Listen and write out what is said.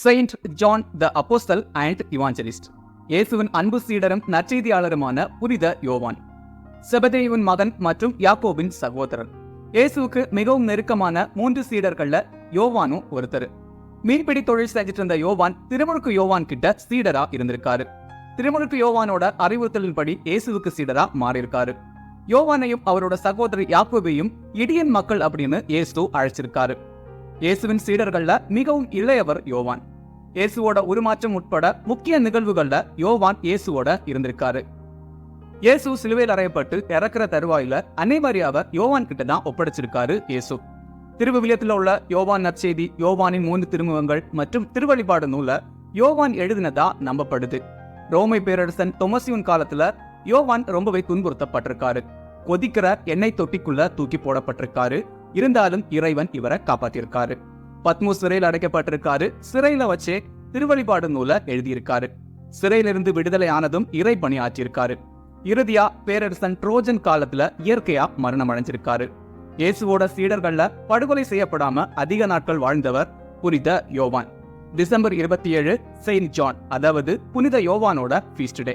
Saint John the apostle and இவாஞ்சலிஸ்ட். இயேசுவின் அன்பு சீடரும் நற்செய்தியாளருமான புனித யோவான். செபதேயுவின் மகன் மற்றும் யாக்கோபின் சகோதரர். இயேசுவுக்கு மிகவும் நெருக்கமான 3 சீடர்கள்ல யோவானும் ஒருத்தர். மீன்பிடி தொழில் செஞ்சிட்டு இருந்த யோவான் திருமுழுக்கு யோவான் கிட்ட சீடரா இருந்திருக்காரு. திருமுழுக்கு யோவானோட அறிவுறுத்தலின்படி இயேசுவுக்கு சீடரா மாறியிருக்காரு. யோவானையும் அவரோட சகோதரி யாக்கோபையும் இடியன் மக்கள் அப்படின்னு இயேசு அழைச்சிருக்காரு. இயேசுவின் சீடர்கள்ல மிகவும் இளையவர் யோவான். இயேசுவோட உருமாற்றம் உட்பட முக்கிய நிகழ்வுகள்ல யோவான் இயேசுவோட இருந்திருக்காரு. இயேசு சிலுவையில் அறையப்பட்டு இறக்குற தருவாயில அன்னைமரியாவை யோவான் கிட்ட தான் ஒப்படைச்சிருக்காரு இயேசு. திருவிவிலியத்தில் உள்ள யோவான் நற்செய்தி, யோவானின் 3 திருமுகங்கள் மற்றும் திருவழிபாடு நூல யோவான் எழுதினதா நம்பப்படுது. ரோமை பேரரசன் தொமசியுன் காலத்துல யோவான் ரொம்பவே துன்புறுத்தப்பட்டிருக்காரு. கொதிக்கிற எண்ணெய் தொட்டிக்குள்ள தூக்கி போடப்பட்டிருக்காரு. இருந்தாலும் இறைவன் இவரை காப்பாத்திருக்காரு. பத்மோஸ் சிறையில் அடைக்கப்பட்டிருக்காரு. சிறையில வச்சே திருவழிபாடு நூல எழுதியிருக்காரு. சிறையிலிருந்து விடுதலை ஆனதும் இறை பணி ஆற்றியிருக்காரு. இறுதியா பேரரசன் ட்ரோஜன் காலத்துல இயற்கையா மரணம் அடைஞ்சிருக்காரு. இயேசுவோட சீடர்கள்ல படுகொலை செய்யப்படாம அதிக நாட்கள் வாழ்ந்தவர் புனித யோவான். டிசம்பர் 27 செயின்ட் ஜான், அதாவது புனித யோவானோட ஃபீஸ்ட் டே.